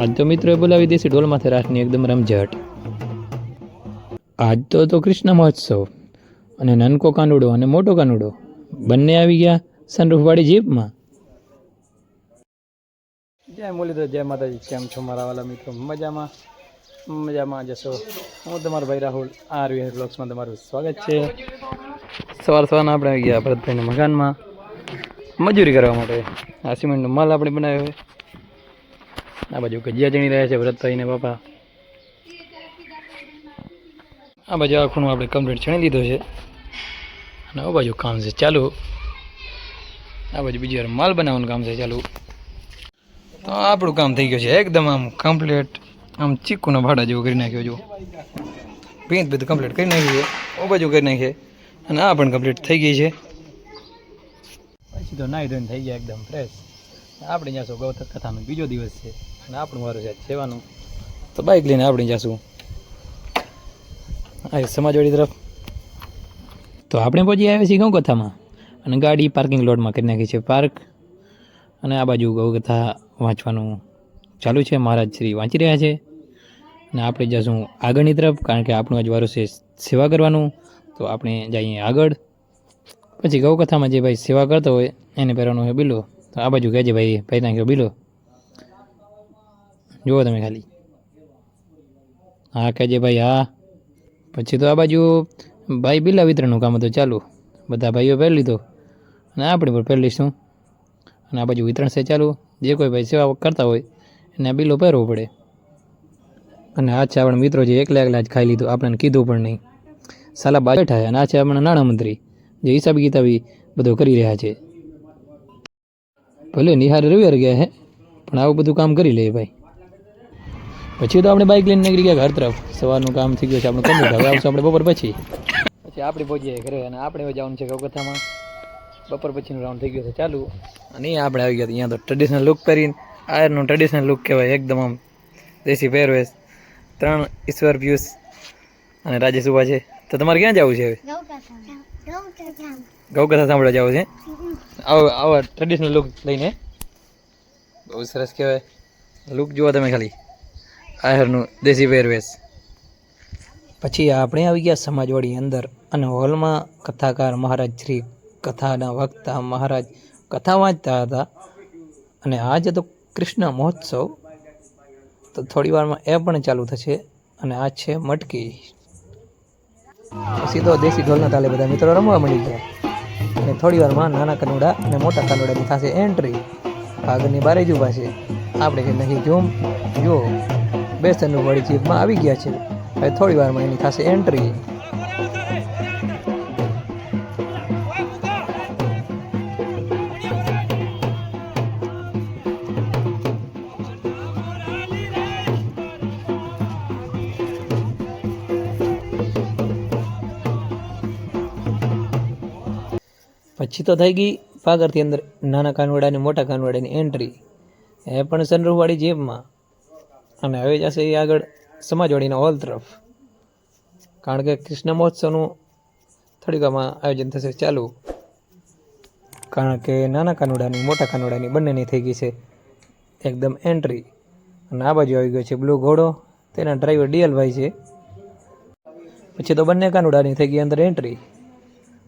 આજ તો મિત્રોએ બોલાવી દેશી ઢોલમાંથી રાસની એકદમ રમઝટ. આજ તો કૃષ્ણ મહોત્સવ અને નાનકો કાનુડો અને મોટો કાનુડો બંને આવી ગયા સનરૂફવાળી જીપમાં. જય મુરલીધર, જય માતાજી. કેમ છો મારા વાલા મિત્રો? મજામાં જશો. હું તમારો ભાઈ રાહુલ આરવી બ્લોગ્સમાં તમારું સ્વાગત છે. સવારના આપણે આવી ગયા ભરતભાઈના મકાનમાં મજૂરી કરવા માટે. આ સિમેન્ટનો માલ આપણે બનાવ્યો છે. આ બાજુ ગજિયા ચણી રહ્યા છે ભરતભાઈ ને બાપા. આ બાજુ આ ખૂણો આપણે કમ્પ્લીટ ચણી લીધો છે અને આ બાજુ કામ છે ચાલુ. આ બાજુ બીજી વાર માલ બનાવવાનું કામ છે ચાલુ. તો આપણું કામ થઈ ગયું છે એકદમ આમ કમ્પ્લીટ, આમ ચીકુના ભાડા જેવું કરી નાખ્યો. જો ભીંત બધું કમ્પ્લીટ કરી નાખ્યું છે, ઓ બાજુ કરી નાખીએ અને આ પણ કમ્પ્લીટ થઈ ગઈ છે. પછી તો નાહી ધોઈને થઈ ગયા એકદમ ફ્રેશ. આપણે જાશું ગૌતર કથાનો બીજો દિવસ છે અને આપણું વારું છે સેવાનું. તો બાઇક લઈને આપણે જાશું આ સમાજવાડી તરફ. તો આપણે પહોંચી આવ્યા છીએ ગૌ કથામાં અને ગાડી પાર્કિંગ લોટમાં કરી નાખી છે પાર્ક. અને આ બાજુ ગૌ કથા વાંચવાનું ચાલુ છે, મહારાજ શ્રી વાંચી રહ્યા છે અને આપણે જઈશું આગળની તરફ, કારણ કે આપણું આજ વારો છે સેવા કરવાનું. તો આપણે જઈએ આગળ. પછી ગૌ કથામાં જે ભાઈ સેવા કરતો હોય એને પહેરવાનો હોય બિલો. તો આ બાજુ કહેજે ભાઈ ભાઈ નાખ્યો બિલો, જુઓ તમે ખાલી. હા કહેજે ભાઈ હા. પછી તો આ બાજુ ભાઈ બિલા વિતરણનું કામ હતું ચાલુ. બધા ભાઈઓ પહેરી લીધો અને આપણે પણ પહેરી લઈશું. અને આ બાજુ વિતરણ છે ચાલુ. જે કોઈ ભાઈ સેવા કરતા હોય એને આ બિલો પહેરવો પડે. અને આ છે આપણા મિત્રો જે એકલા જ ખાઈ લીધું, આપણને કીધું પણ નહીં. સાલા બાજુ બેઠા. અને આ છે આપણા નાણામંત્રી જે હિસાબ કિતાબી બધો કરી રહ્યા છે. ભલે નિહાર રવિવાર ગયા હે પણ આવું બધું કામ કરી લે ભાઈ. પછી તો આપણે બાઇક લઈને નીકળી ગયા ઘર તરફ. સવારનું કામ થઈ ગયું છે આપણું કમ્પ્લીટ. હવે આવશું આપણે બપોર પછી આપણે પહોંચીએ ઘરે અને આપણે હવે જવાનું છે ગૌકથામાં. બપોર પછીનો રાઉન્ડ થઈ ગયો છે ચાલુ. અને આપણે આવી ગયા અહીંયા તો ટ્રેડિશનલ લુક પહેરીને. આયરનું ટ્રેડિશનલ લુક કહેવાય, એકદમ આમ દેશી પહેરવેશ. 3 ઈશ્વર પિયુષ અને રાજેશ ઉભા છે. તો તમારે ક્યાં જવું છે હવે? ગૌકથા સાંભળવા જવું છે. આવો ટ્રેડિશનલ લુક લઈને. બહુ સરસ કહેવાય. લુક જુઓ તમે ખાલી, આયરનું દેશી પહેરવેશ. પછી આપણે આવી ગયા સમાજવાડી અંદર અને હોલમાં કથાકાર મહારાજ શ્રી કથાના વક્તા મહારાજ કથા વાંચતા હતા. અને આજે તો કૃષ્ણ મહોત્સવ, તો થોડી વારમાં એ પણ ચાલુ થશે. અને આ છે મટકી. પછી તો દેશી ઢોલના તાલે બધા મિત્રો રમવા મળી ગયા. અને થોડી વારમાં નાના કાનુડા અને મોટા કાનુડાની થશે એન્ટ્રી. આગળની બારે જ ઊભા છે. આપણે કે નહીં જોમ જો બેસનનું વળી જીપમાં આવી ગયા છે. હવે થોડી વારમાં એની થશે એન્ટ્રી. પછી તો થઈ ગઈ પાગરથી અંદર નાના કાનવડાની મોટા કાનવડાની એન્ટ્રી, એ પણ સનરૂફવાળી જીપમાં. અને હવે જશે એ આગળ સમાજવાડીના હોલ તરફ, કારણ કે કૃષ્ણ મહોત્સવનું થોડીક આમાં આયોજન થશે ચાલુ. કારણ કે નાના કાનુડાની મોટા કાનુડાની બંનેની થઈ ગઈ છે એકદમ એન્ટ્રી. અને આ બાજુ આવી ગયો છે બ્લુ ઘોડો, તેના ડ્રાઈવર ડીએલભાઈ છે. પછી તો બંને કાનુડાની થઈ ગઈ અંદર એન્ટ્રી.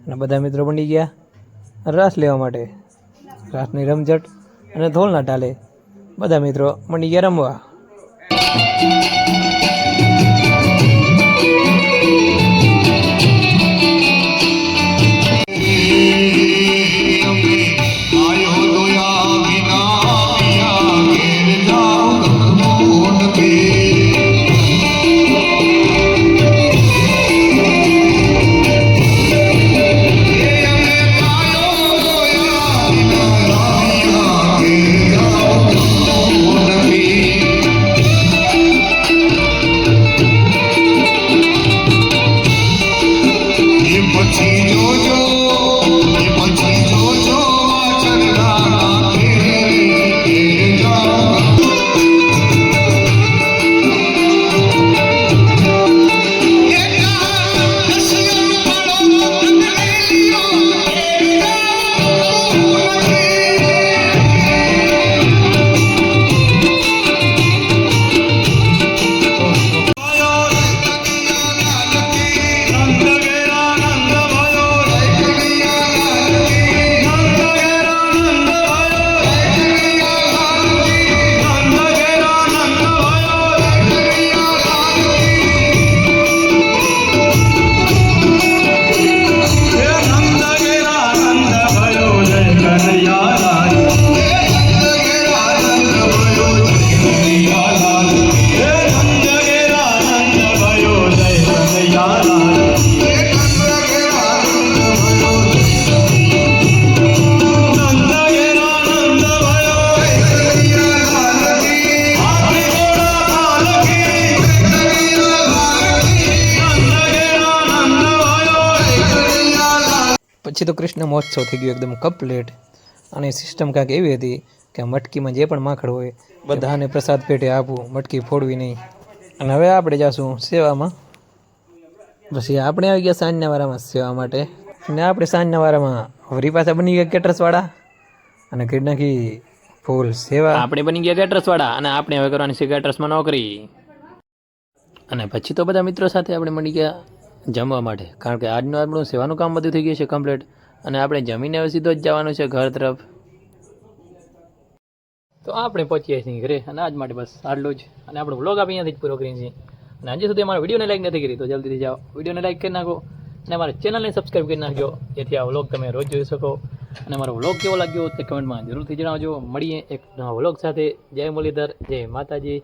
અને બધા મિત્રો બની ગયા રાસ લેવા માટે. રાસની રમઝટ અને ધોલના ટાલે બધા મિત્રો મંડી ગયા રમવા. પછી તો કૃષ્ણ મહોત્સવ થઈ ગયો એકદમ કમ્પ્લીટ. અને સિસ્ટમ કાંઈક એવી હતી કે મટકીમાં જે પણ માખડ હોય બધાને પ્રસાદ પેટે આપવું, મટકી ફોડવી નહીં. અને હવે આપણે જાશું સેવામાં. પછી આપણે આવી ગયા સાંજના વારામાં સેવા માટે. અને આપણે સાંજના વારામાં વરી પાછા બની ગયા કેટરસવાળા અને કરી નાખી ફૂલ સેવા. આપણે બની ગયા કેટરસવાળા અને આપણે હવે કરવાની છે કેટરસમાં નોકરી. અને પછી તો બધા મિત્રો સાથે આપણે મળી ગયા જમવા માટે, કારણ કે આજનું આપણું સેવાનું કામ બધું થઈ ગયું છે કમ્પ્લીટ. અને આપણે જમીને હવે સીધો જ જવાનું છે ઘર તરફ. તો આપણે પહોંચીએ છીએ ઘરે અને આજ માટે બસ આટલું જ. અને આપણો વ્લોગ આપણે અહીંયાથી જ પૂરો કરીએ છીએ. અને હજી સુધી અમારા વિડીયોને લાઈક નથી કરી તો જલ્દીથી જાઓ, વિડીયોને લાઈક કરી નાખો અને અમારા ચેનલને સબસ્ક્રાઈબ કરી નાખજો, જેથી આ વ્લોગ તમે રોજ જોઈ શકો. અને અમારો વ્લોગ કેવો લાગ્યો તે કમેન્ટમાં જરૂરથી જણાવજો. મળીએ એક નવા વ્લોગ સાથે. જય મુરલીધર, જય માતાજી.